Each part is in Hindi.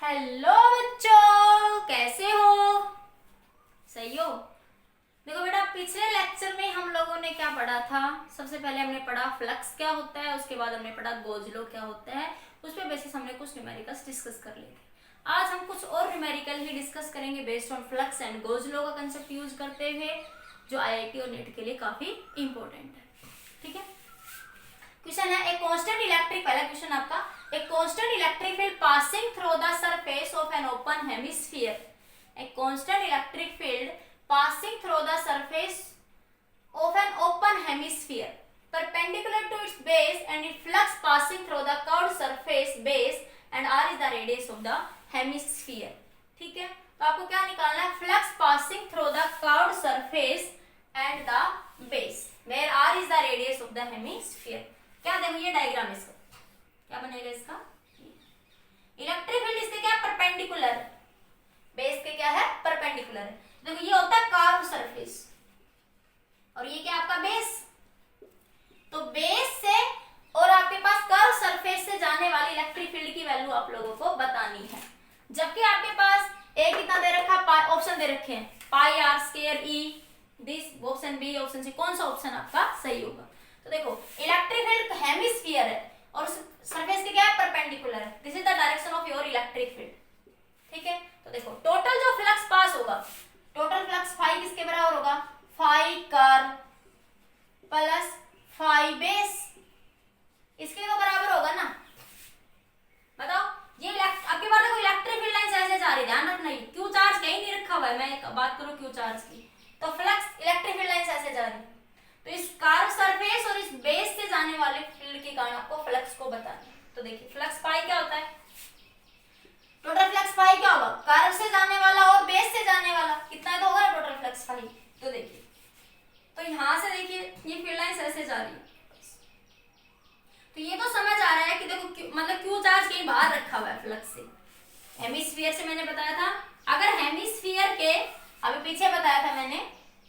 हेलो बच्चों, कैसे हो? सही हो? देखो बेटा, पिछले लेक्चर में हम लोगों ने क्या पढ़ा था। सबसे पहले हमने पढ़ा फ्लक्स क्या होता है, उसके बाद हमने पढ़ा गोज लॉ क्या होता है। उस पे बेसिस हमने कुछ न्यूमेरिकल्स डिस्कस कर लिए थे। आज हम कुछ और न्यूमेरिकल ही डिस्कस करेंगे based on flux and goes law का कंसेप्ट यूज करते हुए, जो आईआईटी और नेट के लिए काफी इंपॉर्टेंट है। ठीक है, क्वेश्चन है ए कांस्टेंट इलेक्ट्रिक, पहला क्वेश्चन आपका, a constant electric field passing through the surface of an open hemisphere, a constant electric field passing through the surface of an open hemisphere perpendicular to its base and its flux passing through the curved surface base and r is the radius of the hemisphere। ठीक है, तो आपको क्या निकालना है? Flux passing through the curved surface and the base where r is the radius of the hemisphere। क्या देखो ये डायग्राम, इसका क्या बनेगा? इसका इलेक्ट्रिक फील्ड इसके क्या परपेंडिकुलर, बेस के क्या है? परपेंडिकुलर है। देखो ये होता है कर्व सरफेस और ये क्या आपका बेस। तो बेस से और आपके पास कर्व सरफेस से जाने वाली इलेक्ट्रिक फील्ड की वैल्यू आप लोगों को बतानी है। जबकि आपके पास ए कितना दे रखा है, ऑप्शन दे रखे हैं pi are square e, this option B, option C, कौन सा ऑप्शन आपका सही होगा? तो देखो इलेक्ट्रिक फील्ड हेमिस्फीयर है और सरफेस के क्या है? परपेंडिकुलर है। This is the direction of your electric field. ठीक है, तो देखो टोटल जो फ्लक्स पास होगा, टोटल फ्लक्स फाई किसके बराबर होगा? Phi curve plus phi base, इसके तो बराबर होगा ना। बताओ, ये आपके पास देखो इलेक्ट्रिक फील्ड लाइंस ऐसे जा रही है, ध्यान रखना। क्यू चार्ज कहीं नहीं रखा हुआ है, मैं बात करूं क्यू चार्ज की, तो फ्लक्स इलेक्ट्रिक फील्ड लाइंस ऐसे जा रही है। तो इस कर्व सरफेस और इस बेस से जाने वाले फील्ड के कारण आपको फ्लक्स को बताना है। तो देखिए फ्लक्स फाई क्या होता है? टोटल फ्लक्स फाई क्या होगा? कर्व से जाने वाला और बेस से जाने वाला, कितना तो होगा टोटल फ्लक्स फाई। तो देखिए, तो यहां से देखिए ये फील्ड लाइंस ऐसे जा रही है, तो ये तो समझ आ रहा है कि देखो मतलब क्यू चार्ज कहीं बाहर रखा हुआ है फ्लक्स से। हेमिस्फीयर से मैंने बताया था, अगर हेमिस्फीयर के अभी पीछे बताया था मैंने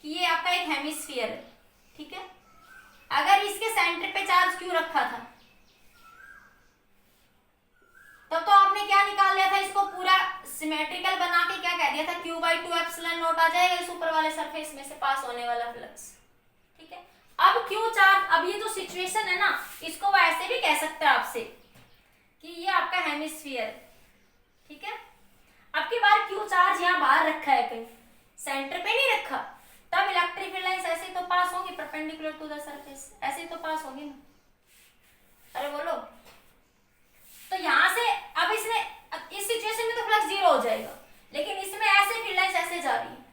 कि ये आपका एक हेमिस्फीयर है। ठीक है, अगर इसके सेंटर पे चार्ज क्यू रखा था तब तो आपने क्या निकाल लिया था? इसको पूरा सिमेट्रिकल बना के क्या कह दिया था? Q/2 एप्सिलॉन नॉट आ जाएगा इस ऊपर वाले सरफेस में से पास होने वाला फ्लक्स। ठीक है, अब क्यू चार्ज, अब ये जो सिचुएशन है ना, इसको वो ऐसे भी कह सकते हैं आपसे कि ये आपका हेमिस्फीयर। ठीक है, अब की बार क्यू चार्ज यहाँ बाहर रखा है, कहीं सेंटर पे नहीं रखा, तब इलेक्ट्रिक फील्ड लाइंस ऐसे तो पास होंगी परपेंडिकुलर टू द सरफेस, ऐसे तो पास होंगी ना। अरे बोलो, तो यहां से अब इसने इस सिचुएशन में तो फ्लक्स जीरो हो जाएगा, लेकिन इसमें ऐसे फील्ड लाइंस ऐसे जा रही है,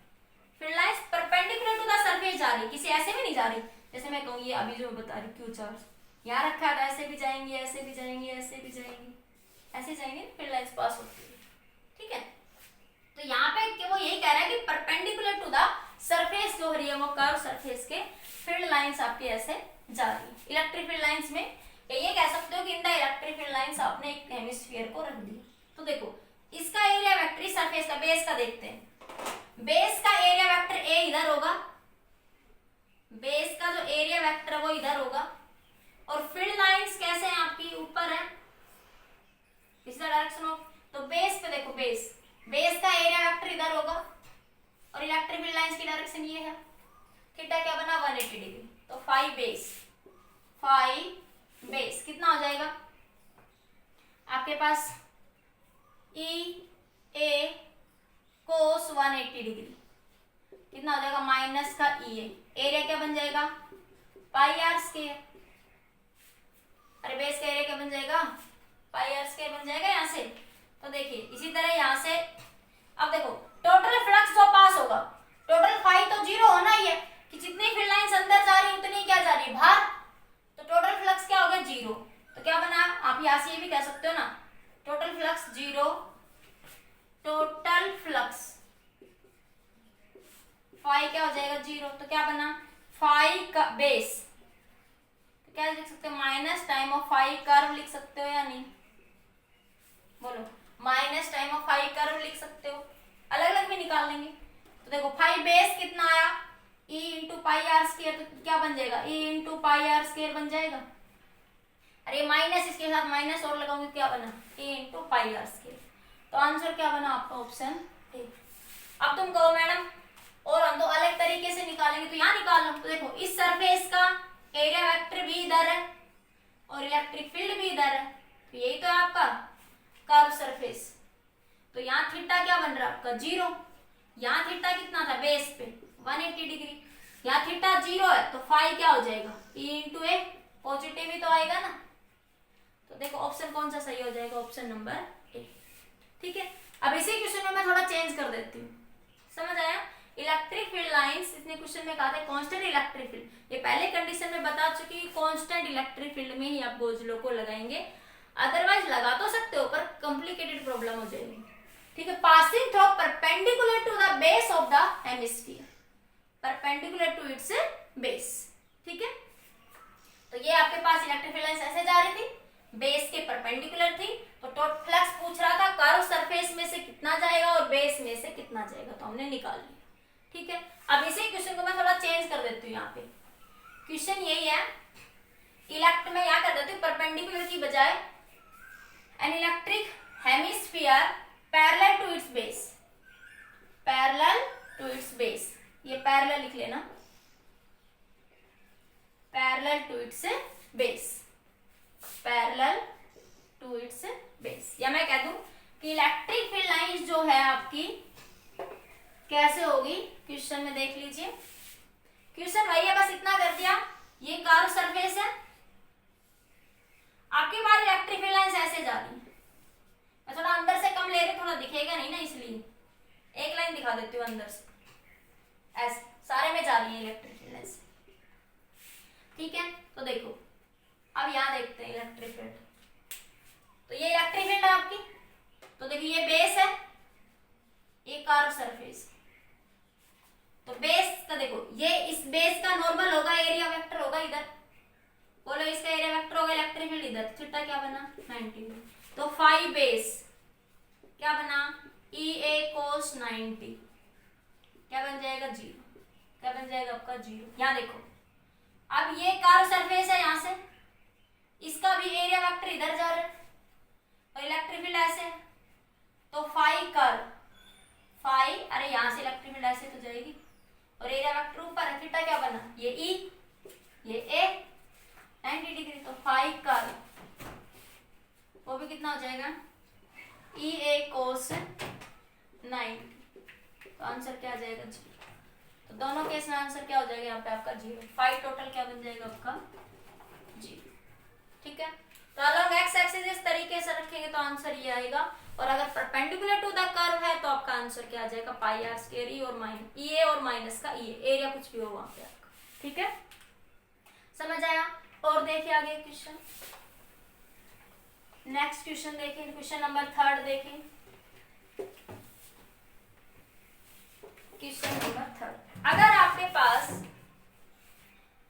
field lines perpendicular to the surface जा रही है, किसी ऐसे भी नहीं जा रही। जैसे मैं कहूँ ये अभी जो बता रही क्यू चार्ज यहाँ रखा है, ऐसे भी जाएंगे, ऐसे भी जाएंगे, ऐसे भी जाएंगे, ऐसे जाएंगे, फील्ड लाइंस पास होती है। ठीक है, तो यहाँ पे वो यही कह रहा है कि परपेंडिकुलर टू द सरफेस जो हो रही है वो कर्व सरफेस के फील्ड लाइंस आपकी ऐसे जा रही है। इलेक्ट्रिक फील्ड लाइंस में ये कह सकते हो कि in the electric field lines आपने एक हेमिस्फीयर को रख दी। तो देखो इसका एरिया वेक्टर, इस सरफेस का, बेस का देखते हैं। बेस का एरिया वेक्टर ए इधर होगा, बेस का जो एरिया वेक्टर वो इधर होगा, और फील्ड लाइंस कैसे हैं आपकी? ऊपर है, इस डायरेक्शन ऑफ। तो बेस पे देखो, बेस का एरिया वेक्टर इधर होगा और इलेक्ट्रिक फील्ड लाइंस की डायरेक्शन ये है। थीटा क्या बना? 180 डिग्री। तो फाई बेस कितना हो जाएगा आपके पास? ई ए कोस 180 डिग्री कितना हो जाएगा? माइनस का ई ए, एरिया क्या बन जाएगा? पाई आर स्क्वायर। अरे बेस का एरिया क्या बन जाएगा? पाई आर स्क्वायर बन जाएगा यहाँ से। तो देखिए इसी तरह यहाँ से, अब देखो टोटल फ्लक्स जो पास होगा, टोटल फाई तो जीरो होना ही है कि जितनी फील्ड लाइंस अंदर जा रही है उतनी क्या जा रही है? बाहर। तो टोटल फ्लक्स क्या हो गया? जीरो। तो क्या बना? आप यहाँ से ये भी कह सकते हो ना, total flux zero, total flux phi क्या हो जाएगा? जीरो। तो क्या बना? फाई का बेस, तो क्या लिख सकते हो? Minus time of phi curve लिख सकते हो या नहीं? बोलो, minus time of phi curve लिख सकते हो, अलग अलग भी निकाल लेंगे। तो देखो फाई बेस कितना आया? E into pi are square, तो क्या बन जाएगा? E into pi are square बन जाएगा। अरे माइनस, इसके साथ माइनस और लगाऊंगी, क्या बना? ए इंटू पाई आर स्क्वायर। तो आंसर क्या बना आपका ऑप्शन ए। अब तुम कहो मैडम और हम तो अलग तरीके से निकालेंगे, तो यहाँ निकाल लो। तो देखो इस सरफेस का एरिया वेक्टर भी इधर है और इलेक्ट्रिक फील्ड भी इधर है, तो यही तो है आपका कर्व सरफेस। तो यहाँ थीटा क्या बन रहा है आपका 0। यहाँ थीटा कितना था बेस पे 180 डिग्री, यहाँ थीटा 0 है तो फाई क्या हो जाएगा E इंटू ए, पॉजिटिव ही तो आएगा ना। तो देखो ऑप्शन कौन सा सही हो जाएगा, ऑप्शन नंबर ए। ठीक है, अब इसी क्वेश्चन में मैं थोड़ा चेंज कर देती हूँ, समझ आया। इलेक्ट्रिक फील्ड लाइंस इतने क्वेश्चन में कहा था कांस्टेंट इलेक्ट्रिक फील्ड, ये पहले कंडीशन में बता चुकी कांस्टेंट इलेक्ट्रिक फील्ड में ही आप गोजलों को लगाएंगे, अदरवाइज लगा तो सकते हो पर कॉम्प्लिकेटेड प्रॉब्लम हो जाएगी। ठीक है, passing through perpendicular to the base of the hemisphere, perpendicular to its base. ठीक है, तो ये आपके पास इलेक्ट्रिक फील्ड लाइंस ऐसे जा रही थी, बेस के परपेंडिकुलर थी, तो टोटल फ्लक्स पूछ रहा था कर्व सरफेस में से कितना जाएगा और बेस में से कितना जाएगा, तो हमने निकाल लिया। ठीक है, अब इसी क्वेश्चन को मैं थोड़ा चेंज कर देती हूँ। यहाँ पे क्वेश्चन यही है, इलेक्ट में यहाँ कर देती हूँ परपेंडिकुलर की बजाय an electric hemisphere parallel to its base, parallel to its base, ये पैरेलल लिख लेना, parallel to its base, parallel to its base. या मैं कह दूं कि इलेक्ट्रिक फील्ड लाइंस जो है आपकी कैसे होगी, क्वेश्चन में देख लीजिए। क्वेश्चन वही है, बस इतना कर दिया, ये कर्व सरफेस है, आपके पास इलेक्ट्रिक फील्ड लाइंस ऐसे जा रही है। मैं थोड़ा अंदर से कम ले रही, थोड़ा दिखेगा नहीं ना, इसलिए एक लाइन दिखा देती हूँ अंदर से, ऐसे सारे में जा रही है इलेक्ट्रिक फील्ड लाइंस। ठीक है, तो देखो अब यहाँ देखते हैं इलेक्ट्रिक फील्ड, तो ये इलेक्ट्रिक फील्ड है आपकी, तो देखो ये बेस है, ये कर्व सरफेस, तो बेस का देखो ये इस बेस का नॉर्मल होगा, एरिया वेक्टर होगा इधर, बोलो इसका एरिया वेक्टर होगा इलेक्ट्रिक फील्ड इधर, थीटा क्या बना 90, तो फाई बेस क्या बना ई ए कोस 90, क्या बन जाएगा 0, क्या बन जाएगा आपका 0। यहाँ देखो अब ये कर्व सरफेस है, यहाँ से इसका भी एरिया वेक्टर इधर जा रहा है और इलेक्ट्रिक फील्ड ऐसे, तो फाई कर्व, फाई अरे यहाँ से इलेक्ट्रिक फील्ड ऐसे तो जाएगी और एरिया वेक्टर ऊपर है, थीटा क्या बना ये ई ये ए 90 डिग्री, तो फाई कर्व वो भी कितना हो जाएगा ई ए कोस 90, तो आंसर क्या आ जाएगा 0। तो दोनों केस में आंसर क्या हो जाएगा यहाँ पे आपका 0, फाई टोटल क्या बन जाएगा आपका 0। ठीक है, तो अलग एक्स एक्सिस इस तरीके से रखेंगे तो आंसर ये आएगा, और अगर परपेंडिकुलर टू द कर्व है तो आपका आंसर क्या आ जाएगा पाई आर स्क्वायर ई और माइनस ई ए और माइनस का ई, एरिया कुछ भी हो वहां पे आपका। ठीक है, समझ आया। और देखिए आगे क्वेश्चन, नेक्स्ट क्वेश्चन देखें, क्वेश्चन नंबर 3 देखें, क्वेश्चन नंबर 3। अगर आपके पास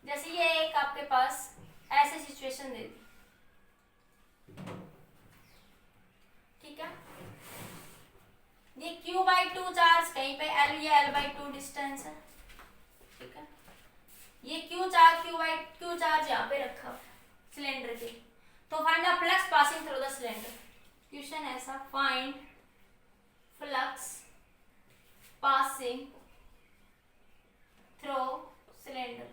जैसे ये एक आपके पास ऐसे सिचुएशन दे दी, ठीक है, ये Q/2 चार्ज कहीं पे L या L/2 डिस्टेंस है, ठीक है, ये Q चार्ज यहाँ पे रखा है सिलेंडर के, तो find the flux passing through the cylinder. Question ऐसा, find flux passing through cylinder.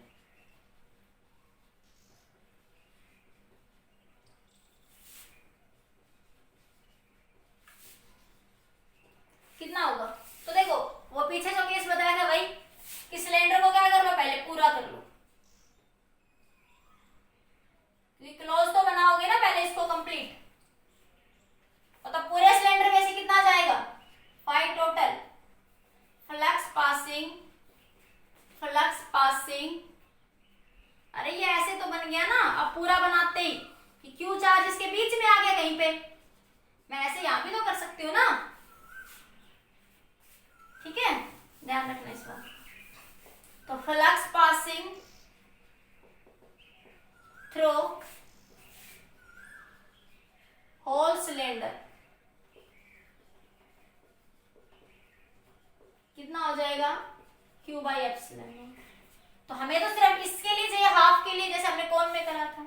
कितना होगा, तो देखो वो पीछे जो केस बताया था भाई कि सिलेंडर को क्या कर लो पहले पूरा कर लो, क्लोज तो बनाओगे ना पहले इसको कंप्लीट, तो पूरे सिलेंडर में से कितना जाएगा फाई टोटल फ्लक्स पासिंग, अरे ये ऐसे तो बन गया ना, अब पूरा बनाते ही कि क्यू चार्ज इसके बीच में आ गया कहीं पे, मैं ऐसे यहां भी तो कर सकती हूँ ना, ठीक है, ध्यान रखना इस बात। तो flux passing through whole cylinder कितना हो जाएगा Q/ε। तो हमें तो सिर्फ इसके लिए चाहिए, हाफ के लिए जैसे हमने कौन में करा था,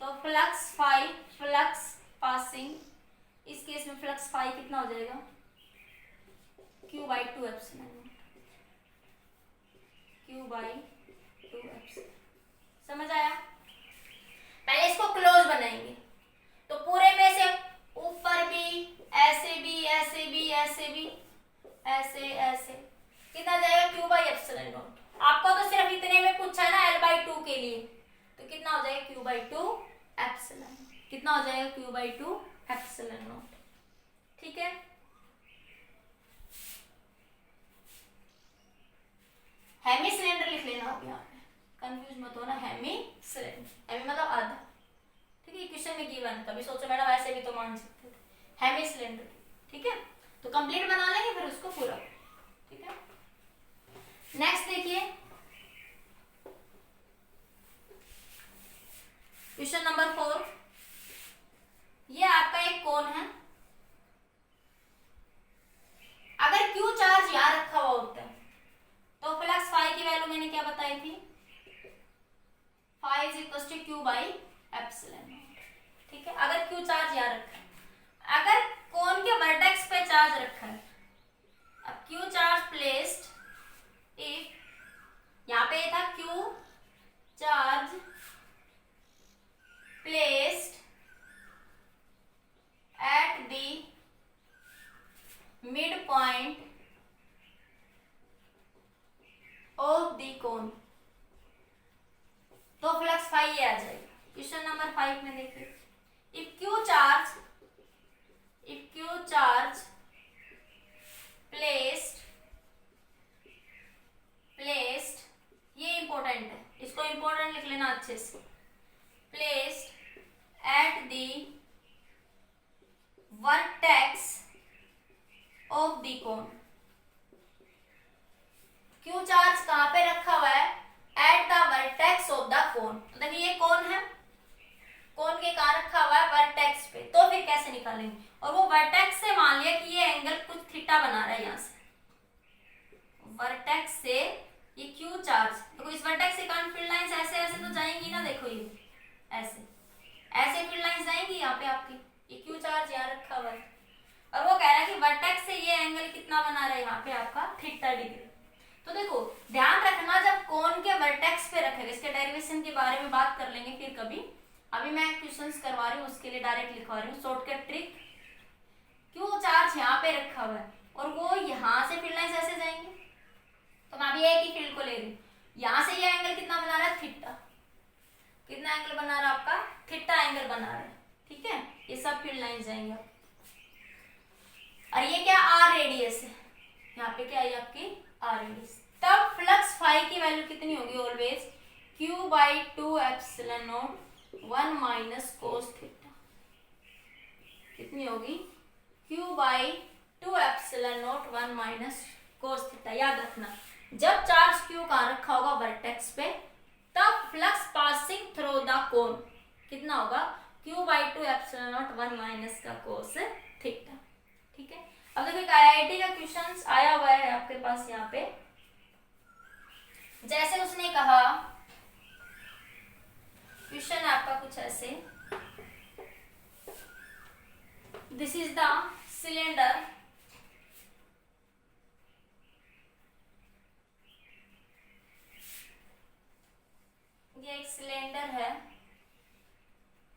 तो फ्लक्स पासिंग इस केस में फ्लक्स फाई कितना हो जाएगा, Q/2 epsilon not, Q/2 epsilon. समझ आया? पहले इसको क्लोज बनाएंगे तो पूरे में से ऊपर भी ऐसे भी ऐसे भी ऐसे भी ऐसे ऐसे कितना जाएगा, Q/एप्सिलॉन नॉट। आपको तो सिर्फ इतने में पूछा है ना L/2 के लिए, तो कितना हो जाएगा Q/2 एप्सिलॉन, कितना हो जाएगा Q/2 एप्सिलॉन नॉट। ठीक है, हेमी सिलेंडर लिख लेना आप यहाँ पे, कंफ्यूज मत होना, हेमी सिलेंडर, हेमी मतलब आधा। ठीक है, क्वेश्चन में गिवन, कभी सोचो मैडम ऐसे भी तो मान सकते थे, हेमी सिलेंडर। ठीक है, तो कंप्लीट बना लेंगे फिर उसको पूरा। ठीक है, नेक्स्ट देखिए क्वेश्चन नंबर 4। ये आपका एक कोन है, अगर Q चार्ज यहां रखा हुआ होता है तो फ्लक्स फाई की वैल्यू मैंने क्या बताई थी, फाई इज इक्वल टू Q/एप्सिलॉन नॉट। ठीक है, अगर Q चार्ज यहां रखा है, अगर कोन के वर्टेक्स पे चार्ज रखा है, अब Q चार्ज प्लेस्ड इफ, यहां पे था Q charge placed at the midpoint of the cone, तो फ्लक्स फाई ये आ जाएगा। क्वेश्चन नंबर 5 में देखिए, if Q charge placed, ये इंपॉर्टेंट है, इसको इंपॉर्टेंट लिख लेना अच्छे से, placed at the vertex of the cone। Q charge कहां पे रखा हुआ है, at the vertex of the cone। तो देखिए ये कौन है, कौन के कहां रखा हुआ है, वर्टेक्स पे, तो फिर कैसे निकालेंगे, और वो वर्टेक्स से मान लिया कि ये एंगल कुछ थीटा बना रहा है, यहां से वर्टेक्स से ये Q चार्ज, देखो इस वर्टेक्स से कौन फील्ड लाइंस ऐसे ऐसे तो जाएंगी ना, देखो ये ऐसे ऐसे फील्ड लाइंस जाएंगी यहाँ पे आपकी, ये Q चार्ज यहाँ रखा हुआ है, और वो कह रहा है कि वर्टेक्स से ये एंगल कितना बना रहा है यहाँ पे आपका थीटा डिग्री। तो देखो ध्यान रखना, जब कोन के वर्टेक्स पे रखेगा, इसके डेरिवेशन के बारे में बात कर लेंगे फिर कभी, अभी मैं क्वेश्चंस करवा रही हूँ उसके लिए डायरेक्ट लिखवा रही हूँ शॉर्टकट ट्रिक। Q चार्ज यहाँ पे रखा हुआ है और वो यहाँ से फील्ड लाइंस ऐसे जाएंगे, तो मैं अभी एक ही फील्ड को ले रही हूँ, यहाँ से ये एंगल कितना बना रहा है, थीटा, कितना एंगल बना रहा है आपका, थीटा एंगल बना रहा है। ठीक है, ये सब फील्ड लाइन जाएंगे, और ये क्या आर रेडियस है, यहाँ पे क्या है आपकी आर रेडियस। तब फ्लक्स फाई की वैल्यू कितनी होगी, always Q/2 epsilon not 1 minus cos theta, कितनी होगी Q/2 epsilon not 1 minus cos theta. याद रखना, जब चार्ज Q कहां रखा होगा, वर्टेक्स पे, तब flux passing through the cone कितना होगा, Q/2 एप्सिलॉन नॉट 1 माइनस का कोस थीटा। ठीक है, अब देखो IIT का क्वेश्चन आया हुआ है आपके पास यहाँ पे, जैसे उसने कहा, क्वेश्चन आपका कुछ ऐसे, दिस इज द सिलेंडर, ये एक सिलेंडर है,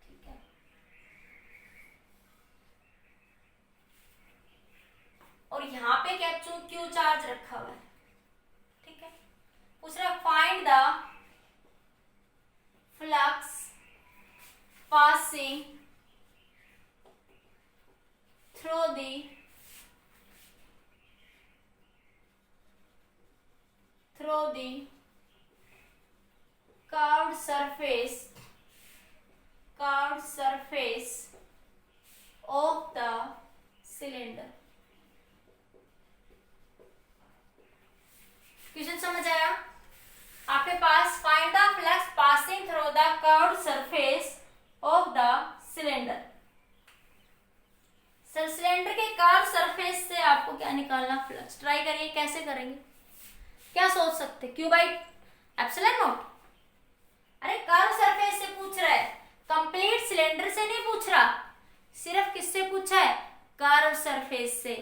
ठीक है, और यहाँ पे क्या Q चार्ज रखा हुआ है। ठीक है, पूछ रहा find the flux passing through the curved surface of the cylinder। Question समझ आया आपके पास, find the flux passing through the curved surface of the cylinder. Cylinder के कर्व सरफेस से आपको क्या निकालना, फ्लक्स। ट्राई करिए, कैसे करेंगे, क्या सोच सकते, Q/एप्सिलॉन नॉट, अरे कर्व सरफेस से पूछ रहा है, कंप्लीट सिलेंडर से नहीं पूछ रहा, सिर्फ किससे पूछा है? कर्व सरफेस से,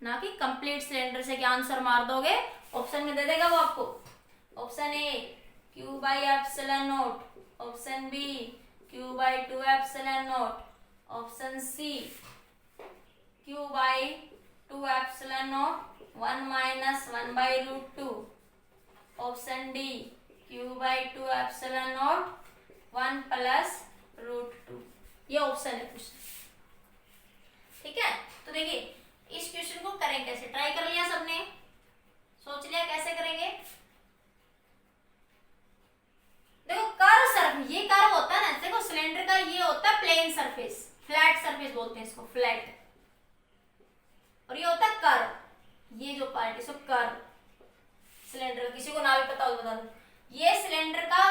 ना कि कंप्लीट सिलेंडर से। क्या आंसर मार दोगे? ऑप्शन में दे देगा वो आपको। Option A Q by epsilon nought, option B Q by 2 epsilon nought, option C Q by 2 epsilon not 1 minus 1 by root 2, option D Q by 2 epsilon not 1 plus root 2। ये ऑप्शन है क्वेश्चन। ठीक है, तो देखिए इस क्वेश्चन को करें कैसे। ट्राई कर लिया सबने, सोच लिया कैसे करेंगे? देखो कर्व सरफेस, ये कर्व होता है ना, देखो सिलेंडर का ये होता है प्लेन सरफेस, फ्लैट सरफेस बोलते हैं इसको, फ्लैट। और ये होता है कर्व, ये जो पार्ट इसको कर्व सिलेंडर, किसी को ना भी पता हो बता दो। ये सिलेंडर का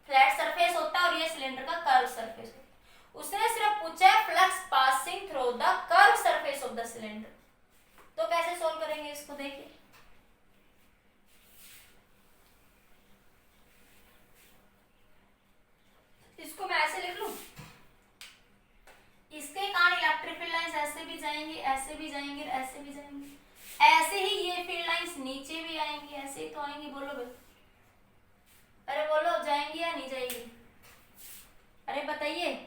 फ्लैट सरफेस होता है और ये सिलेंडर का कर्व सरफेस होता है। उसने सिर्फ पूछा है flux passing through the curve surface of the cylinder. तो कैसे सोल्व करेंगे इसको, देखिए। इसको मैं ऐसे लिख लूं, इसके कारण इलेक्ट्रिक फील्ड लाइंस ऐसे भी जाएंगी, ऐसे भी जाएंगी, ऐसे भी जाएंगी। ऐसे ही ये फील्ड लाइंस नीचे भी आएंगी, ऐसे ही तो आएंगी। बोलो भाई, अरे बोलो, जाएंगी या नहीं जाएगी? अरे बताइए,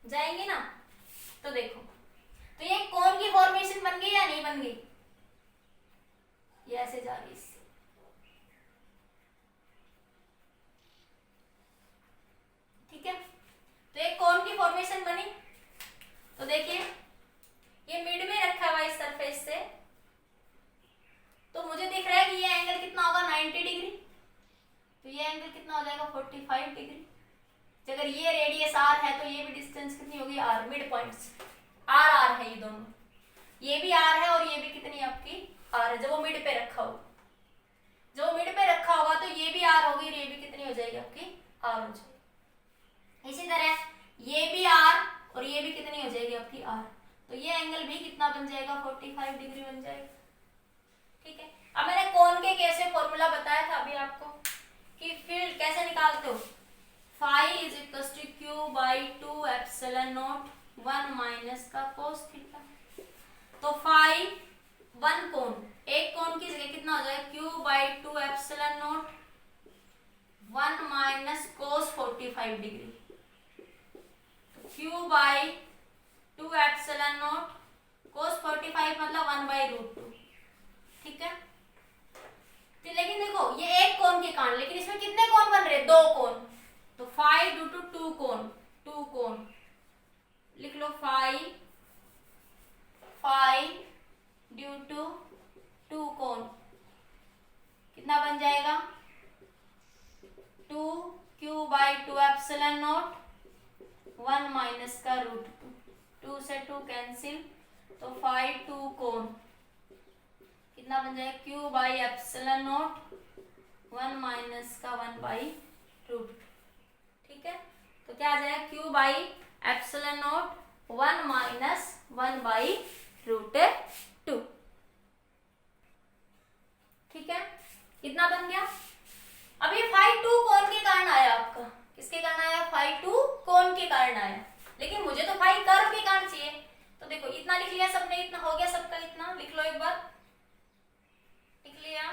जाएंगी ना? तो देखो, तो ये कोन की फॉर्मेशन बन गई या नहीं बन गई? ये ऐसे जा रही इससे, ठीक है। तो एक कोन की फॉर्मेशन बनी। तो देखिए ये मिड में रखा हुआ इस सरफेस से, तो मुझे दिख रहा है कि ये एंगल कितना होगा? 90 डिग्री। तो ये एंगल कितना हो जाएगा? 45 डिग्री। अगर ये रेडियस r है तो ये भी डिस्टेंस कितनी होगी? r। मिड पॉइंट्स r है, ये दोनों, ये भी r है और ये भी कितनी आपकी r है। जब वो मिड पे रखा हो, जब वो मिड पे रखा होगा तो ये भी r होगी और ये भी कितनी हो जाएगी आपकी? r हो जाएगी। इसी तरह ये भी r और ये भी कितनी हो जाएगी आपकी? r। तो ये एंगल भी कितना बन जाएगा? 45 डिग्री बन जाएगा। ठीक है, अब मैंने कोन के कैसे फॉर्मूला बताया था अभी आपको कि फील्ड कैसे निकालते हो। Phi is equal to Q by 2 epsilon not 1 minus का कोस थीटा। तो फाई 1 कोण, एक कोण की जगह कितना हो जाएगा? Q by 2 epsilon not 1 minus cos 45 degree. Q by 2 epsilon naught cos 45 मतलब 1 बाई रूट 2। ठीक है, तो लेकिन देखो ये एक कोण के कारण, लेकिन इसमें कितने कोण बन रहे? 2 कोण। तो फाई ड्यू टू 2 कोण, 2 कोण लिख लो। फाई ड्यू टू 2 कोण कितना बन जाएगा? 2 Q by 2 epsilon not 1 minus का रूट 2, 2 से 2 कैंसिल, तो फाई 2 कोण कितना बन जाएगा? Q by epsilon not 1 minus का 1 बाई रूट। ठीक है, तो क्या आ जाएगा? Q by epsilon not 1 minus 1 by root 2। ठीक है, कितना बन गया? अब ये फाई 2 कोण के कारण आया आपका। किसके कारण आया? फाई 2 कोण के कारण आया, लेकिन मुझे तो फाई कर्व के कारण चाहिए। तो देखो इतना लिख लिया सबने, इतना हो गया सबका, इतना लिख लो, एक बार लिख लिया,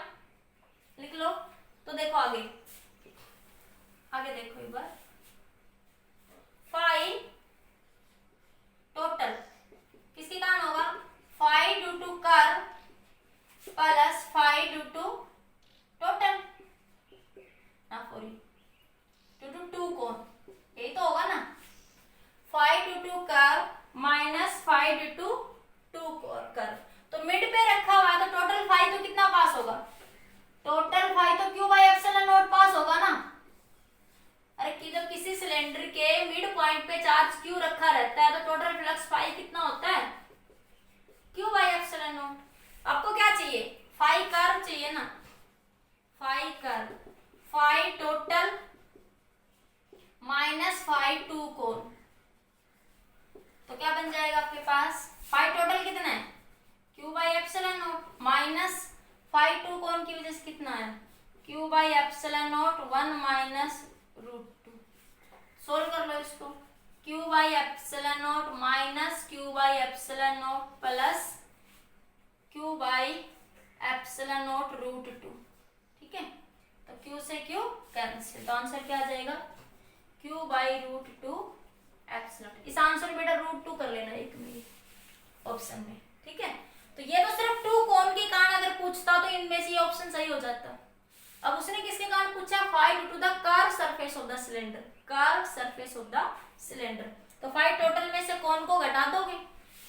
लिख लो। तो देखो आगे, आगे देखो एक बार। फाई टोटल किसके कारण होगा? Phi due to curve plus phi due to total ना, ड्यू टू 2 कोण, यही तो होगा ना। Phi due to curve minus phi due to 2 curve. तो मिड पे रखा हुआ है तो टोटल फाई तो कितना पास होगा? टोटल फाई तो Q by epsilon not pass होगा ना। अरे कि जब किसी सिलेंडर के मिड पॉइंट पे चार्ज क्यू रखा रहता है तो टोटल फ्लक्स फाई कितना होता है? Q by epsilon nought. आपको क्या चाहिए? फाई कर्व चाहिए ना, phi curve, phi total minus phi 2 कोण। तो क्या बन जाएगा आपके पास? फाई टोटल कितना है? Q by epsilon nought minus phi 2 कोण की वजह से कितना है? Q by epsilon not 1 minus root 2। Solve कर लो इसको। Q by epsilon nought minus Q by epsilon nought plus Q by epsilon nought root 2। ठीक है, तो क्यू से क्यू कैंसिल, तो आंसर क्या आ जाएगा क्यू बाई रूट 2 एप्सिलॉन। इस आंसर में बेटा रूट 2 कर लेना एक में ऑप्शन में। ठीक है, तो ये तो सिर्फ 2 कोण के कारण अगर पूछता तो इनमें से ये ऑप्शन सही हो जाता। अब उसने किसके कारण पूछा, find to the curve surface of the cylinder, curve surface of the cylinder. तो फाइव टोटल में से कोण को घटा दोगे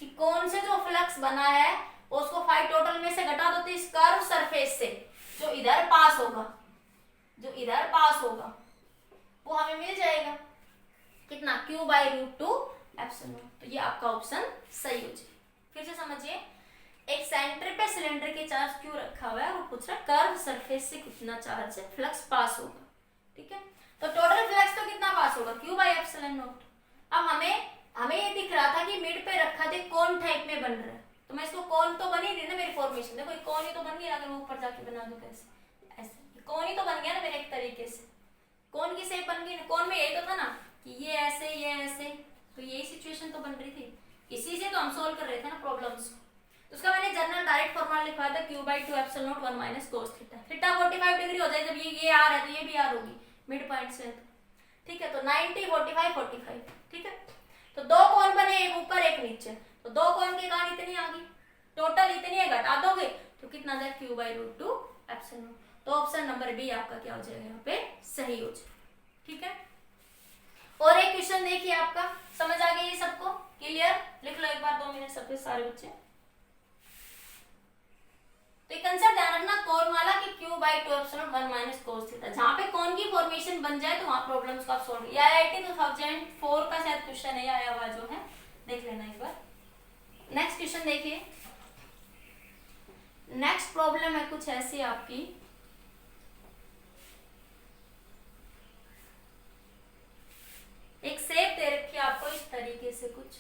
कि कोण से जो फ्लक्स बना है उसको फाइव टोटल में से घटा दो, तो इस कर्व सरफेस से जो इधर पास होगा, जो इधर पास होगा वो हमें मिल जाएगा कितना, क्यू बाई रूट 2 एप्सिलॉन। तो ये आपका ऑप्शन सही हो जाए। फिर से समझिए, एक सेंटर पे सिलेंडर के चार्ज क्यू रखा हुआ है और पूछ रहा है कर्व सरफेस से कितना चार्ज है फ्लक्स पास होगा। ठीक है, तो टोटल फ्लक्स तो कितना पास होगा क्यू बाई एप्सिलॉन नॉट। अब हमें ये दिख रहा था कि मिड पे रखा थे कोन टाइप में बन रहा है, तो मैं इसको कोन तो बनी रही ना मेरी फॉर्मेशन, देखो कोन ही तो बन गया, अगर मैं ऊपर जाके बना दूं कैसे, ऐसे कोन ही तो बन गया ना मेरे एक तरीके से, कोन की शेप बन गई ना। कोन में यही तो था ना कि ये ऐसे, तो यही सिचुएशन तो बन रही थी, इसी से तो हम सोल्व कर रहे थे ना प्रॉब्लम्स। तो उसका मैंने जनरल डायरेक्ट फॉर्मूला लिखवाया था Q by 2 epsilon not 1 minus cos theta. Theta 45 degree हो जाए, जब ये आर है तो ये भी आर होगी मिड पॉइंट से। ठीक है, तो 90 45 45। ठीक है, तो दो कोण बने, एक ऊपर एक नीचे, तो दो कोण के कारण इतनी आ गई, टोटल इतनी है, घटा दोगे तो कितना जाए Q by root 2 epsilon nought. तो ऑप्शन नंबर बी आपका क्या हो जाएगा यहाँ पे सही हो जाए। ठीक है, और एक क्वेश्चन देखिए, आपका समझ आ गई ये सबको क्लियर, लिख लो एक बार 2 मिनट सबके सारे बच्चे। तो एक कंसेप्ट ध्यान रखना कोण वाला कि Q by 2 epsilon 1 minus cos theta, जहां पे कोण की फॉर्मेशन बन जाए तो वहां प्रॉब्लम्स को आप सॉल्व। ये आईआईटी 2004 का शायद क्वेश्चन है, आया हुआ जो है, देख लेना एक बार। नेक्स्ट क्वेश्चन देखिए, नेक्स्ट प्रॉब्लम है कुछ ऐसी आपकी, एक शेप दे रखी है आपको इस तरीके से, कुछ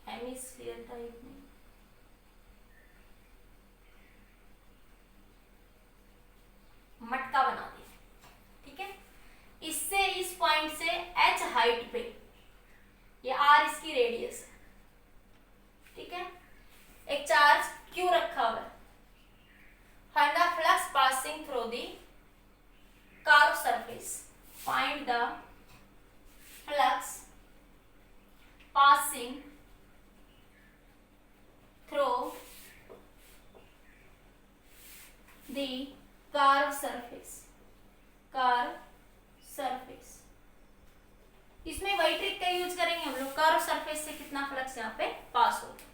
हेमिस्फीयर टाइप में, मटका बना दिया। ठीक है, इससे इस पॉइंट से h हाइट पे, ये r इसकी रेडियस है। ठीक है, एक चार्ज q रखा हुआ है, find the flux passing through the curve surface, find the flux passing through the curve surface, curve surface। इसमें वही ट्रिक का यूज करेंगे हम लोग, कर्व सरफेस से कितना फ्लक्स यहाँ पे पास होगा।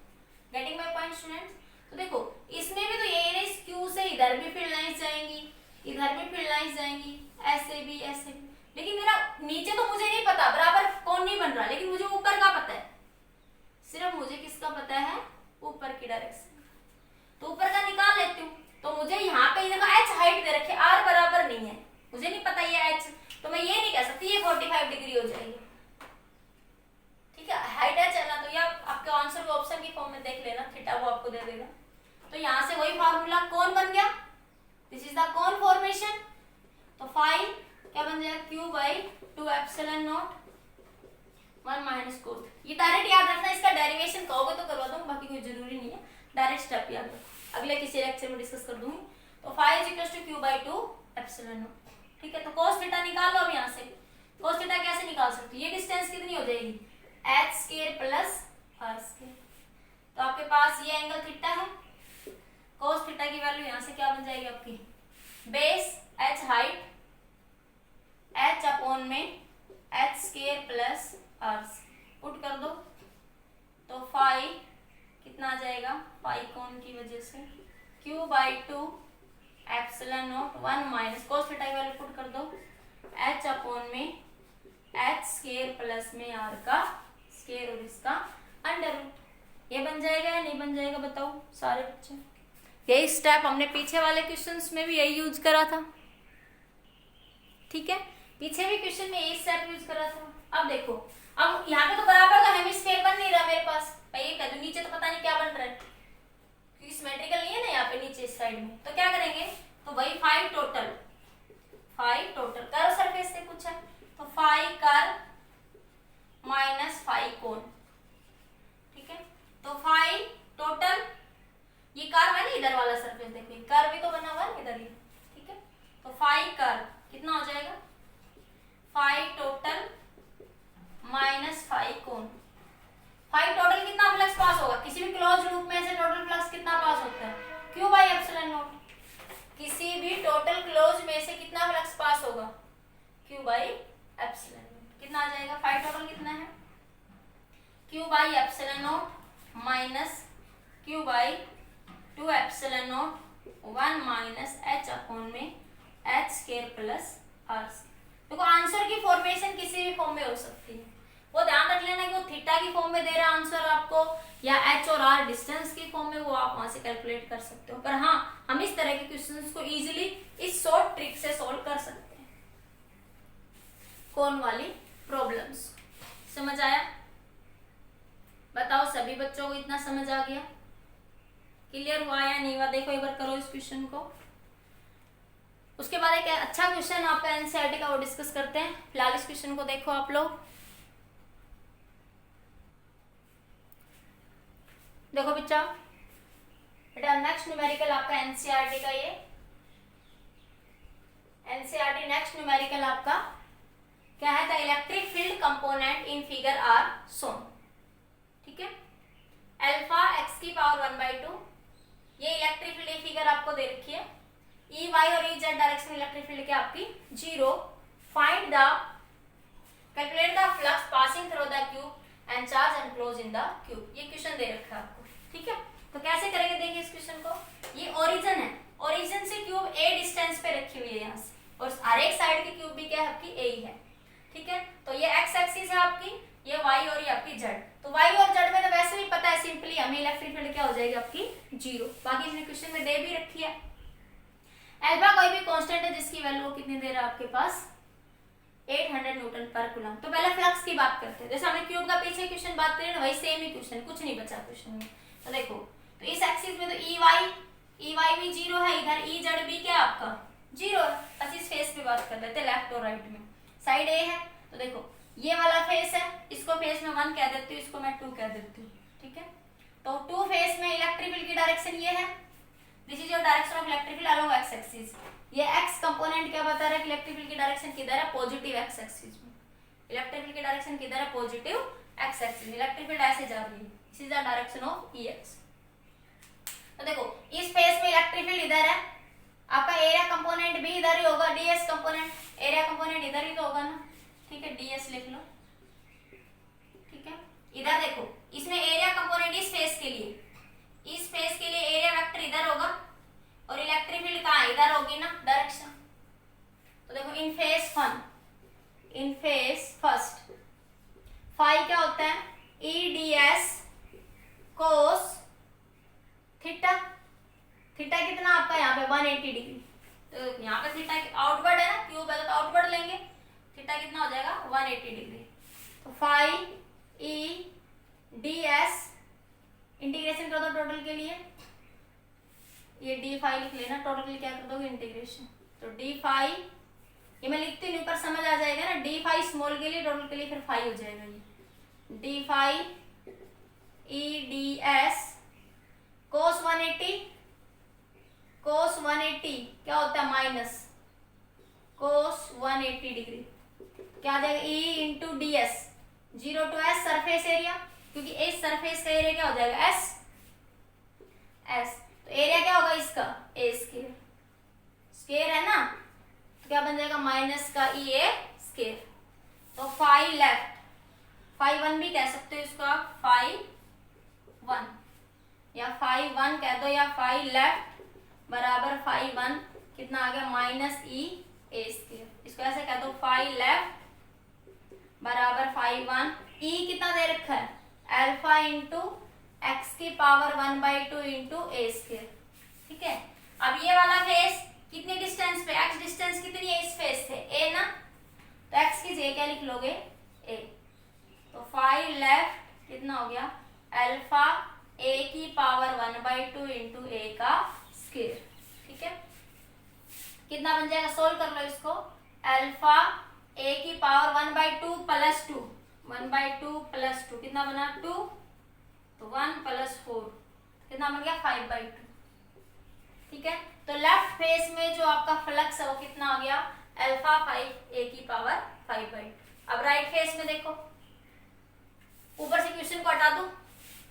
Getting my point students? तो देखो इसमें भी तो यही है, इस क्यू से इधर भी फील्ड लाइंस जाएंगी, इधर भी फील्ड लाइंस जाएंगी, ऐसे भी ऐसे भी, लेकिन मेरा नीचे तो मुझे नहीं पता, बराबर कौन नहीं बन रहा, लेकिन मुझे ऊपर का पता है, सिर्फ मुझे किसका पता है, ऊपर की डायरेक्शन। तो ऊपर का निकाल लेती हूँ, तो मुझे यहाँ पे देखो h हाइट दे रखी है, r बराबर नहीं है, मुझे नहीं पता ये h, तो मैं ये नहीं कह सकती ये 45 डिग्री हो जाएगी। ठीक है, हाइट h है ना, तो ये आपके आंसर को ऑप्शन की फॉर्म में देख लेना, थीटा वो आपको दे देगा। तो यहाँ से वही फार्मूला कौन बन गया, this is the cone formation. तो फाइव क्या बन जाएगा, Q by 2 epsilon not 1 minus कोस। ये डायरेक्ट याद रखना, इसका डेरिवेशन कहोगे तो करवा दूंगा, बाकी कोई जरूरी नहीं है, डायरेक्ट स्टेप याद रखो, अगले किसी लेक्चर में डिस्कस कर दूंगी। तो 5 = क्यू बाई 2 एप्सिलॉन नॉट। ठीक है, तो cos थीटा निकाल लो। अब यहाँ से cos थीटा कैसे निकाल सकते हो, ये डिस्टेंस कितनी हो जाएगी, h square plus r square. तो आपके पास ये एंगल थीटा है, cos थीटा की वैल्यू यहाँ से क्या बन जाएगी आपकी, base h height h upon में h square plus r put कर दो, तो फाई कितना आ जाएगा, फाई कोण की वजह से q by 2 epsilon not 1 minus cos theta की वैल्यू पुट कर दो, h अपॉन में h स्क्वायर प्लस में r का स्क्वायर और इसका अंडर रूट। ये बन जाएगा या नहीं बन जाएगा बताओ सारे बच्चे। यही स्टेप हमने पीछे वाले क्वेश्चंस में भी यही यूज करा था। ठीक है, पीछे भी क्वेश्चन में यही स्टेप यूज करा था। अब देखो, अब यहाँ पे तो बराबर का हेमिस्फीयर बन नहीं रहा मेरे पास, ये कह दो नीचे तो पता नहीं क्या बन रहा है, क्योंकि सिमेट्रिकल नहीं है ना यहाँ पे नीचे इस साइड में। तो क्या करेंगे, तो वही फाई टोटल कर्व सरफेस से पूछा, तो phi curve minus epsilon nought. किसी भी टोटल क्लोज में से कितना फ्लक्स पास होगा, Q बाई एप्सिलॉन नॉट। कितना आ जाएगा, फाई टोटल कितना है, Q by epsilon nought minus Q by 2 epsilon not 1 minus H upon में H स्क्वायर प्लस R। देखो आंसर की फॉर्मेशन किसी भी फॉर्म में हो सकती है, वो ध्यान रख लेना कि वो थीटा की फॉर्म में दे रहा है आंसर आपको, या H और R डिस्टेंस की फॉर्म में, वो आप वहां से कैलकुलेट कर सकते हो। पर हाँ, हम इस तरह के क्वेश्चंस को इजीली इस शॉर्ट ट्रिक से सॉल्व कर सकते हैं। कौन वाली प्रॉब्लम्स, समझ आया? बताओ सभी बच्चों को इतना समझ आ गया, क्लियर हुआ या नहीं हुआ? देखो एक बार करो इस क्वेश्चन को। उसके बाद एक अच्छा क्वेश्चन आपका एनसीईआरटी का वो डिस्कस करते हैं। फिलहाल इस क्वेश्चन को देखो आप लोग। देखो बच्चा, बेटा नेक्स्ट न्यूमेरिकल आपका एनसीईआरटी का, ये एनसीईआरटी नेक्स्ट न्यूमेरिकल आपका क्या है, the electric field component in figure are shown. ठीक है, अल्फा एक्स की पावर 1/2, ये इलेक्ट्रिक फील्ड फिगर आपको दे रखी है। ई वाई और E Z direction electric field क्या आपकी 0। Find the calculate the flux passing through the cube and charge enclose in the cube. ये क्वेश्चन दे रखा है आपको। ठीक है, तो कैसे करेंगे देखिए इस क्वेश्चन को। ये ओरिजिन है, ओरिजिन से क्यूब ए डिस्टेंस पे रखी हुई है यहाँ से, और हर एक साइड की क्यूब भी क्या है आपकी ए ही है। ठीक है, तो ये एक्स एक्सिस है आपकी, ये वाई और ये आपकी जेड। तो वाई और जेड में तो वैसे भी पता है सिंपली हमें इलेक्ट्रिक फील्ड क्या हो जाएगी आपकी 0। बाकी इसने क्वेश्चन में दे भी रखी है। अल्फा कोई भी कांस्टेंट है जिसकी वैल्यू कितनी दे रहा है आपके पास 800 न्यूटन पर कूलम। तो पहले फ्लक्स की बात करते हैं। जैसे हमने क्यूब का पीछे क्वेश्चन बात करी ना, वही सेम ही क्वेश्चन, कुछ नहीं बचा क्वेश्चन में। तो देखो, तो इस एक्सिस में तो ई वाई भी 0 है, इधर ई जेड भी क्या आपका 0 है। बस इस फेस पे बात कर लेते हैं, लेफ्ट और राइट में। साइड ए है, तो देखो ये वाला फेस है, इसको फेस में 1 कह देती हूँ, इसको मैं 2 कह देती हूँ। ठीक है, तो 2 फेस में इलेक्ट्रिक फील्ड की डायरेक्शन ये है, this is your direction of electric field along x axis. ये एक्स कंपोनेंट क्या बता रहा है कि इलेक्ट्रिक फील्ड की डायरेक्शन किधर है, पॉजिटिव एक्स एक्सिस में। इलेक्ट्रिक फील्ड की डायरेक्शन किधर है, पॉजिटिव एक्स एक्सिस में। इलेक्ट्रिक फील्ड ऐसे जा रही है, this is the direction of EX. तो देखो इस फेस में इलेक्ट्रिक फील्ड इधर है, आपका एरिया कंपोनेंट भी इधर ही होगा, डीएस कंपोनेंट, एरिया कंपोनेंट इधर ही तो होगा ना। ठीक है, डीएस लिख लो। ठीक है, इधर देखो इसमें एरिया कंपोनेंट इस फेस के लिए, इस फेस के लिए एरिया वेक्टर इधर होगा, और इलेक्ट्रिक फील्ड कहाँ इधर होगी ना डायरेक्शन। तो देखो इन फेस फर्स्ट फाई क्या होता है, ई D S cos theta. Theta कितना आपका यहाँ पे 180 डिग्री। तो यहाँ पे थीटा आउटवर्ड है ना, क्यूब है तो आउटवर्ड लेंगे, थीटा कितना हो जाएगा 180 डिग्री। तो phi E D S integration कर दो टोटल के लिए, ये डी फाई लिख लेना, टोटल के लिए क्या कर दोगे इंटीग्रेशन। तो डी फाई, ये मैं लिखती नहीं पर समझ आ जाएगा ना, डी फाई स्मॉल के लिए, टोटल के लिए फिर फाई हो जाएगा। ये D phi E D S cos 180, cos 180 क्या होता है माइनस कोस 180 डिग्री, क्या आ जाएगा E into D S, 0 to s surface area, क्योंकि इस सरफेस का एरिया क्या हो जाएगा एस, तो एरिया क्या होगा इसका ए स्क्वायर, स्क्वायर है ना, तो क्या बन जाएगा माइनस का ई ए स्क्वायर। तो फाई लेफ्ट, फाई 1 भी कह सकते हो इसको आप, फाई 1 या फाई 1 कह दो, या फाई लेफ्ट बराबर फाई 1 कितना आ गया माइनस ई ए स्क्वायर। इसको ऐसे कह दो फाई लेफ्ट बराबर फाई 1, ई कितना दे रखा है अल्फा इंटू एक्स की पावर 1/2 इंटू ए स्क्वायर। ठीक है, अब ये वाला फेस कितनी डिस्टेंस पे, एक्स डिस्टेंस कितनी है इस फेस से ए ना, तो एक्स की जगह क्या लिख लोगे ए। तो फाई लेफ्ट कितना हो गया अल्फा ए की पावर 1/2 इंटू ए का स्क्वायर। ठीक है, कितना बन जाएगा, सोल्व कर लो इसको, अल्फा ए की पावर 1/2 प्लस 2, 1/2 प्लस 2 कितना बना 2, तो 1 प्लस 4 कितना बन गया 5/2। ठीक है, तो लेफ्ट फेस में जो आपका फ्लक्स है वो कितना आ गया अल्फा 5 ए की पावर 5/2। अब राइट फेस में देखो, ऊपर से क्वेश्चन को हटा दूं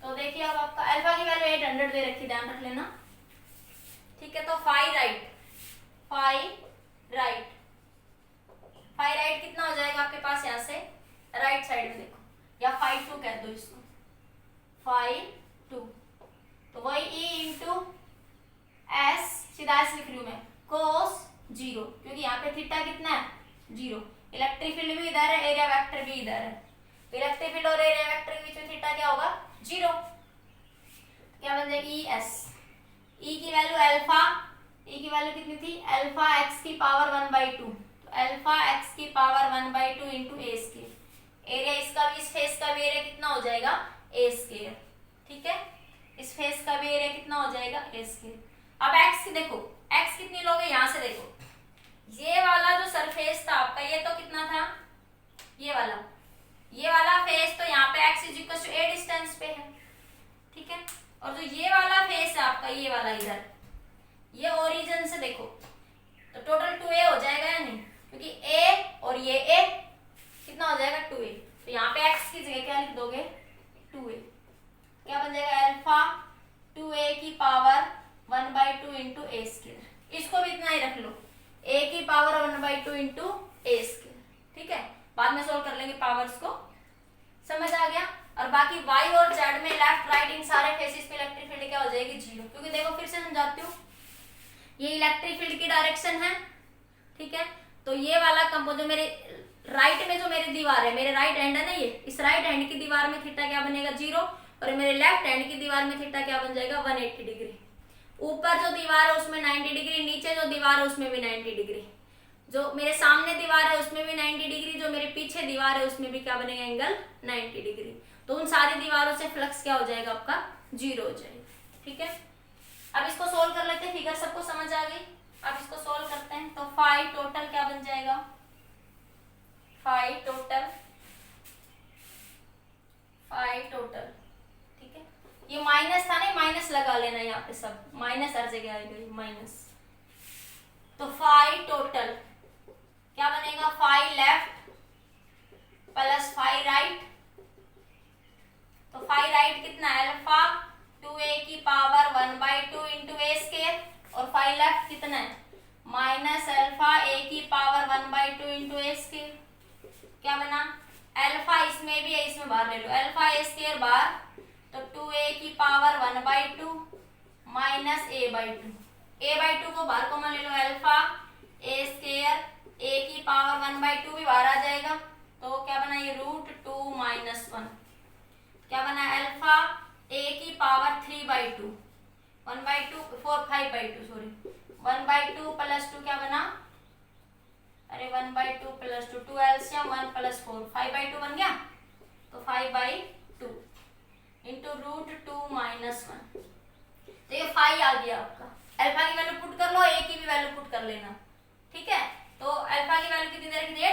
तो देखिए अब आपका अल्फा की वैल्यू 800 दे रखी, ध्यान रख लेना। ठीक है, तो phi right, phi right, phi right कितना हो जाएगा आपके पास यहाँ से राइट साइड में देखो, या फाई टू कह दो इसको, फाई टू, तो वही ई इंटू एस, सीधा एस लिख रही हूं मैं, कोस जीरो, क्योंकि यहाँ पे थीटा कितना है, जीरो। इलेक्ट्रिक फील्ड भी इधर है, एरिया वेक्टर भी इधर है, इलेक्ट्रिक फील्ड और एरिया वेक्टर के बीच में थीटा क्या होगा, जीरो। क्या बन जाएगी, ई एस, ई की वैल्यू अल्फा, ई की वैल्यू कितनी थी, अल्फा एक्स की पावर 1/2, तो अल्फा एक्स की power 1/2 into A square, area इसका भी, इस फेस का भी एरिया कितना हो जाएगा, ए स्क्वायर, ठीक है, इस फेस का भी एरिया कितना हो जाएगा, ए स्क्वायर। अब एक्स की देखो, एक्स कितनी लोगे, यहां से देखो, ये वाला जो सरफेस था आपका, ये तो कितना था, ये वाला फेस, तो यहाँ पे X is equal to A distance पे है, ठीक है, और जो ये वाला फेस है आपका, ये वाला इधर, ये ओरिजिन से देखो, तो टोटल 2a हो जाएगा या नहीं, क्योंकि a और ये a कितना हो जाएगा, 2a, तो यहाँ पे x की जगह क्या लिख दोगे, 2a, क्या बन जाएगा, अल्फा 2a की पावर 1/2 इंटू ए स्क्वायर, इसको भी इतना ही रख लो, a की पावर 1/2 इंटू ए स्क्वायर, ठीक है, बाद में सोल्व कर लेंगे पावर्स को, समझ आ गया। और बाकी y और z में लेफ्ट राइट इन सारे फेसेस पे इलेक्ट्रिक फील्ड क्या हो जाएगी, जीरो, क्योंकि देखो फिर से समझाती हूँ, ये इलेक्ट्रिक फील्ड की डायरेक्शन है, ठीक है, तो ये वाला कंपोज जो मेरे राइट में जो मेरी दीवार है, मेरे राइट हैंड है ना ये, इस राइट हैंड की दीवार में थीटा क्या बनेगा, जीरो, और मेरे लेफ्ट हैंड की दीवार में थीटा क्या बन जाएगा, 180 डिग्री। ऊपर जो दीवार है उसमें 90 डिग्री, नीचे जो दीवार है उसमें भी 90 डिग्री, जो मेरे सामने दीवार है उसमें भी 90 डिग्री, जो मेरे पीछे दीवार है उसमें भी क्या बनेगा, एंगल 90 डिग्री, तो उन सारी दीवारों से फ्लक्स क्या हो जाएगा आपका, जीरो हो जाएगा, ठीक है। अब इसको सोल्व कर लेते हैं, फिगर सबको समझ आ गई, अब इसको सोल्व करते हैं, तो फाई टोटल क्या बन जाएगा, फाई टोटल, फाई टोटल, ठीक है, ये माइनस था नहीं, माइनस लगा लेना यहाँ पे, सब माइनस हर जगह आएगा, माइनस, तो फाई टोटल क्या बनेगा, phi left plus phi right, तो फाई राइट कितना है, अल्फा 2a की पावर 1/2 इंटू ए स्क्वायर, और फाई लेफ्ट कितना है, माइनस अल्फा a की पावर 1/2 इंटू ए स्क्वायर, क्या बना, अल्फा इसमें भी है, इसमें बाहर ले लो, अल्फा ए स्क्वायर बाहर, तो 2a की पावर 1/2 माइनस a/2, a/2 को बाहर कॉमन ले लो, अल्फा ए स्क्वायर a की पावर 1/2 भी बाहर आ जाएगा, तो क्या बना, ये √2 माइनस 1, क्या बना, अल्फा a की पावर 3/2, 1/2 5/2 सॉरी, 1/2 प्लस 2 क्या बना, अरे 1/2 प्लस 2, 2 एलसीएम 1 प्लस 4, 5/2 बन गया, तो 5/2 इंटू √2 माइनस 1, तो ये 5 आ गया आपका, अल्फा की वैल्यू पुट कर लो, a की भी वैल्यू पुट कर लेना, ठीक है, तो अल्फा की वैल्यू कितनी दे रखी है,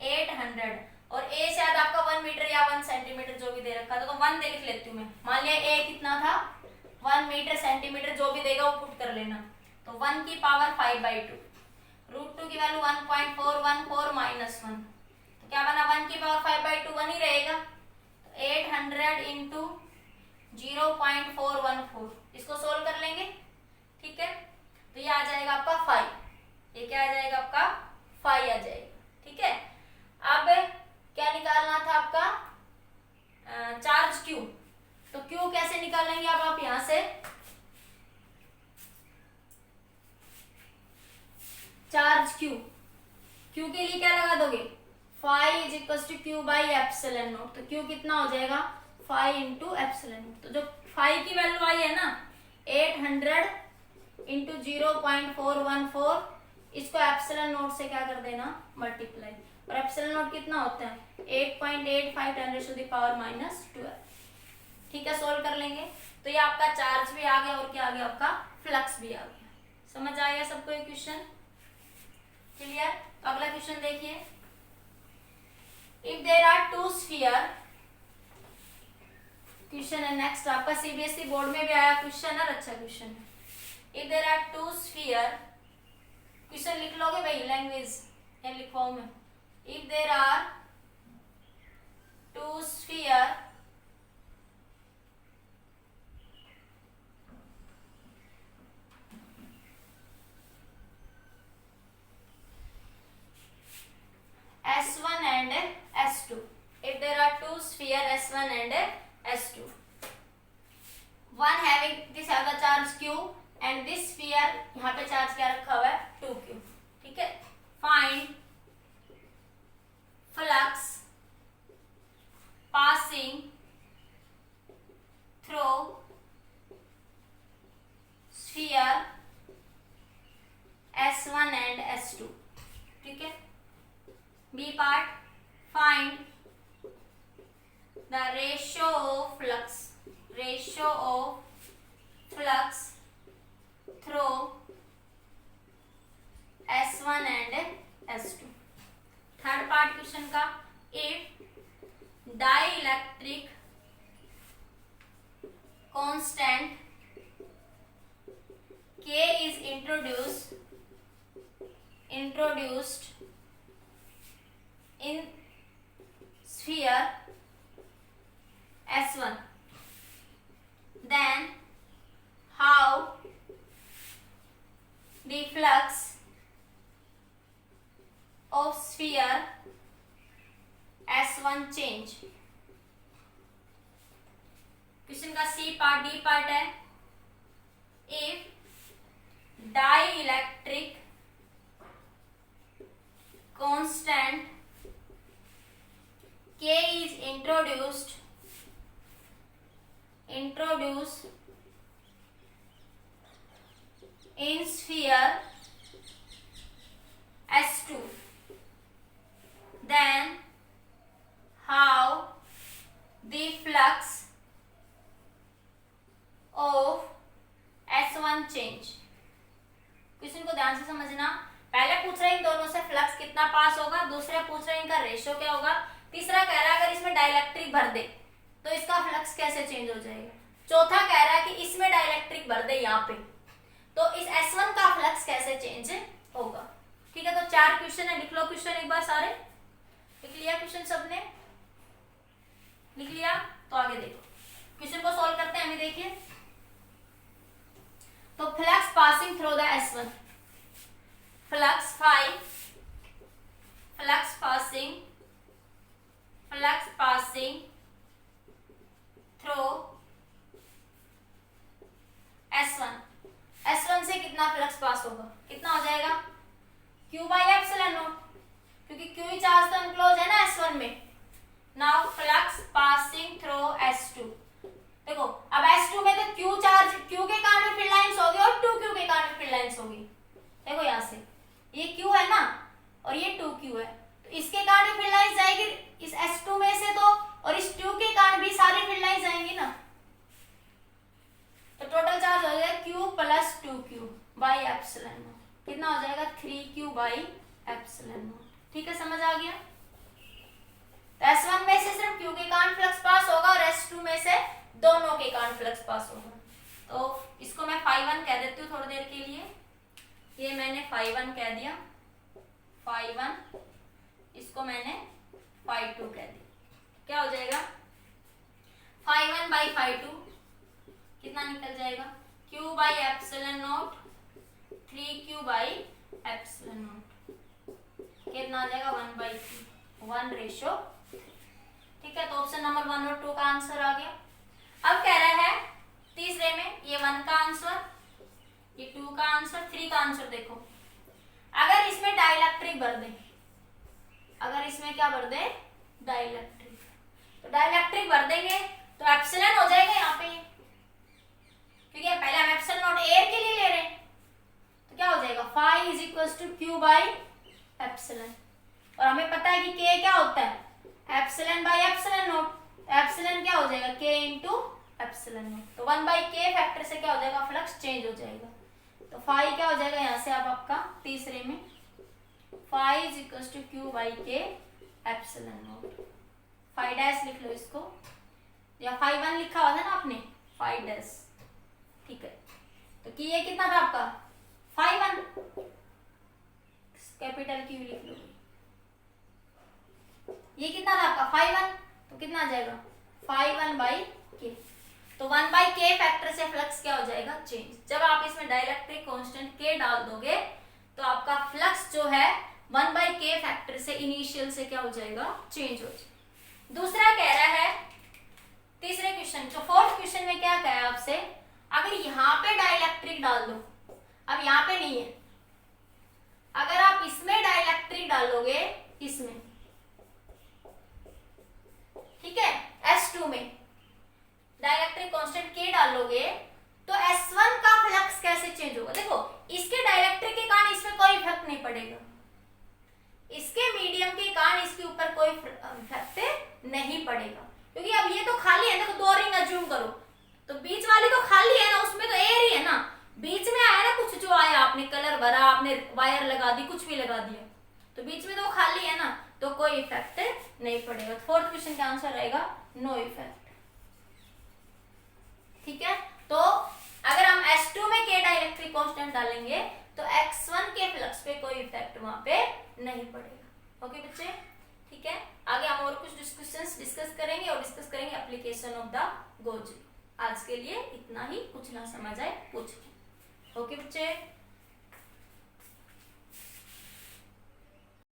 800, और a शायद आपका 1 मीटर या 1 सेंटीमीटर जो भी दे रखा था, तो 1 दे लिख लेती हूँ मैं, मान लिया a कितना था, 1 मीटर सेंटीमीटर जो भी देगा वो पुट कर लेना, तो 1 की पावर 5/2, √2 की वैल्यू 1.414 माइनस 1, तो क्या बना, 1 की पावर 5/2 1 ही रहेगा, तो 800 इंटू 0.414, इसको सोल्व कर लेंगे, ठीक है, तो ये आ जाएगा आपका 5, ये क्या आ जाएगा आपका 5 आ जाएगा, ठीक है। अब क्या निकालना था आपका, चार्ज Q, तो Q कैसे निकालेंगे, अब आप यहां से चार्ज Q के लिए क्या लगा दोगे, phi is equal to Q by epsilon nought, तो Q कितना हो जाएगा, 5 इंटू एप्सिलॉन नॉट, तो जो फाई की वैल्यू आई है ना 800 इंटू 0.414, इसको एप्सिलॉन नॉट से क्या कर देना, मल्टीप्लाई, और एप्सिलॉन नॉट कितना होता है, 8.85 10 टू द पावर -12, ठीक है, सोल्व कर लेंगे, तो ये आपका चार्ज भी आ गया, और क्या आ गया, आपका फ्लक्स भी आ गया, समझ आ गया सबको ये क्वेश्चन, क्लियर। तो अगला क्वेश्चन देखिए, if there are 2 sphere, question है नेक्स्ट, आपका सीबीएसई बोर्ड में भी आया क्वेश्चन है, अच्छा क्वेश्चन है, if there are 2 sphere, question लिख लोगे भाई, लैंग्वेज या लिखवाऊं मैं, if there are 2 sphere S1 and S2. One having this have the charge Q and this sphere यहाँ पे चार्ज क्या रखा हुआ है 2Q. ठीक है. Find flux passing through sphere S1 and S2. ठीक है. B part, find the ratio of flux through S1 and S2. Third part question का, if dielectric constant K is introduced in sphere S1, then how the flux of sphere S1 change. Question का सी पार्ट, डी पार्ट है, if dielectric constant K is introduced in sphere S2, then how the flux of S1 change. Question को ध्यान से समझना. पहले पूछ रहे हैं इन दोनों से फ्लक्स कितना पास होगा, दूसरा पूछ रहे हैं इनका रेशियो क्या होगा, तीसरा कह रहा है अगर इसमें डाइलेक्ट्रिक भर दे तो इसका फ्लक्स कैसे चेंज हो जाएगा, चौथा कह रहा है कि इसमें डाइलेक्ट्रिक भर दे यहाँ पे तो इस S1 का फ्लक्स कैसे चेंज होगा. ठीक है. तो 4 क्वेश्चन है, लिख लो क्वेश्चन एक बार. सारे लिख लिया क्वेश्चन, सबने लिख लिया? तो आगे देखो, क्वेश्चन को सॉल्व करते हैं. हमें देखिए, तो flux passing through the S1, flux passing through S1 से कितना फ्लक्स पास होगा, कितना हो जाएगा Q बाई एप्सिलॉन नॉट, क्योंकि Q चार्ज तो इनक्लोज है ना S1 में. Now flux passing through S2. देखो अब S2 में तो Q चार्ज, Q के कारण फील्ड लाइंस होगी और 2Q के कारण फील्ड लाइंस होगी. देखो यहाँ से ये Q है ना और ये 2Q है, तो इसके कारण फील्ड लाइंस जाएगी इस S2 में से तो, और इस 2 के कारण भी सारी फील्ड लाइंस जाएंगी ना. तो टोटल चार्ज हो जाएगा Q plus 2Q by epsilon not. कितना हो जाएगा 3Q बाई एप्सिलॉन नॉट. ठीक है, समझ आ गया. तो S1 में से सिर्फ Q के कारण फ्लक्स पास होगा और S2 में से दोनों के कारण फ्लक्स पास होगा. तो इसको मैं phi1 कह देती हूँ थोड़ी देर के लिए. ये मैंने phi1 कह दिया, phi1, इसको मैंने phi2 कह दिया. क्या हो जाएगा phi1 बाई phi2 कितना निकल जाएगा Q by epsilon not 3Q by epsilon not. कितना आ जाएगा 1/3, 1:3. ठीक है. तो ऑप्शन नंबर 1 और 2 का आंसर आ गया. अब कह रहा है तीसरे में, ये 1 का आंसर, ये 2 का आंसर, 3 का आंसर. देखो अगर इसमें डाइलेक्ट्रिक भर दे, अगर इसमें क्या भर दे डाइलेक्ट्रिक, तो डाइलेक्ट्रिक भर देंगे तो एप्सिलॉन हो जाएगा यहाँ पे, क्योंकि पहले हम एप्सिलॉन नॉट एयर के लिए ले रहे हैं. तो क्या हो जाएगा phi is equals to Q by epsilon. और हमें पता है कि K क्या होता है epsilon by epsilon nought. Epsilon क्या हो जाएगा K इंटू एप्सिलॉन नॉट. तो 1/K फैक्टर से क्या हो जाएगा फ्लक्स चेंज हो जाएगा. तो phi क्या हो जाएगा यहाँ से अब आपका तीसरे में phi is equals to Q by K epsilon nought. phi dash लिख लो इसको, या phi1 लिखा हुआ था ना आपने, phi डैश. ठीक है. तो कि ये कितना था आपका phi1, कैपिटल Q लिख लो. ये कितना था आपका phi1, तो कितना आ जाएगा phi1 बाई K. तो 1/K फैक्टर से फ्लक्स क्या हो जाएगा चेंज. जब आप इसमें डाइलेक्ट्रिक कांस्टेंट K डाल दोगे तो आपका फ्लक्स जो है 1/K फैक्टर से इनिशियल से क्या हो जाएगा चेंज हो जाएगा. दूसरा कह रहा है क्वेश्चन, जो फोर्थ क्वेश्चन में क्या कहा है आपसे, अगर यहाँ पे डाइलेक्ट्रिक डाल दो, अब यहाँ पे नहीं है, अगर आप इसमें डाइलेक्ट्रिक डालोगे, इसमें, ठीक है, S2 में डाइलेक्ट्रिक कांस्टेंट K डालोगे तो S1 का फ्लक्स कैसे चेंज होगा। देखो इसके डाइलेक्ट्रिक के कारण इसमें कोई इफेक्ट नहीं पड़ेगा, इसके मीडियम के कारण इसके ऊपर कोई इफेक्ट नहीं पड़ेगा, क्योंकि अब ये तो खाली है। देखो दो रिंग अज्यूम करो, तो बीच वाली तो खाली है ना, उसमें तो एयर ही है ना, बीच में आया ना कुछ, जो आया आपने कलर भरा, आपने वायर लगा दी, कुछ भी लगा दिया, तो बीच में तो खाली है ना, तो कोई इफेक्ट नहीं पड़ेगा। फोर्थ क्वेश्चन का आंसर रहेगा नो इफेक्ट। ठीक है, तो अगर हम S2 में K डाइलेक्ट्रिक कांस्टेंट डालेंगे तो X1 के फ्लक्स पे कोई इफेक्ट वहां पे नहीं पड़ेगा। ओके बच्चे, ठीक है, आगे हम और कुछ डिस्कस करेंगे और डिस्कस करेंगे application of the Gauss law. आज के लिए इतना ही, कुछ ना समझ आए पूछ। ओके बच्चे।